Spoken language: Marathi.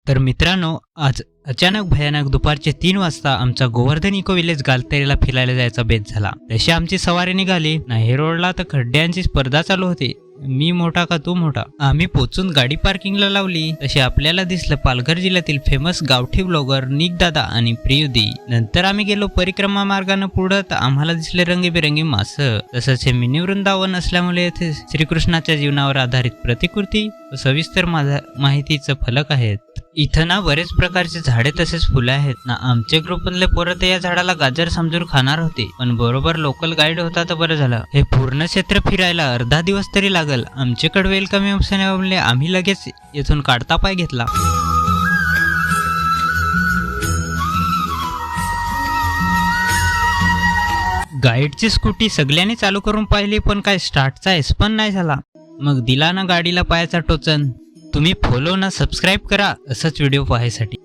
तर मित्रांनो, आज अचानक भयानक दुपारचे 3 वाजता आमचा गोवर्धन इको विलेज गालतेरीला फिरायला जायचा बेत झाला। तशी आमची सवारी निघाली। नाही रोडला तर खड्ड्यांची स्पर्धा चालू होती, मी मोठा का तू मोठा। आम्ही पोचून गाडी पार्किंगला लावली तशी आपल्याला दिसलं पालघर जिल्ह्यातील फेमस गावठी ब्लॉगर निक दादा आणि प्रियुदी। नंतर आम्ही गेलो परिक्रमा मार्गाने पुढे तर आम्हाला दिसले रंगीबेरंगी मासं। तसंच हे मिनी वृंदावन असल्यामुळे येथे श्रीकृष्णाच्या जीवनावर आधारित प्रतिकृती व सविस्तर माहितीचं फलक आहेत। इथं ना बरेच प्रकारचे झाडे तसेच फुले आहेत ना। आमचे ग्रुपमधले पोरं या झाडाला गाजर समजून खाणार होते, पण बरोबर लोकल गाईड होता तर बरं झालं। हे पूर्ण क्षेत्र फिरायला अर्धा दिवस तरी लागल। आमच्याकडे वेल कमी असल्यामुळे आम्ही लगेच येथून काढता पाय घेतला। गाईडची स्कूटी सगळ्यांनी चालू करून पाहिली, पण काय स्टार्टचा एस पण नाही झाला। मग दिला ना गाडीला पायाचा टोचन। तुम्ही फॉलो ना सबस्क्राईब करा असंच व्हिडिओ पाहायसाठी।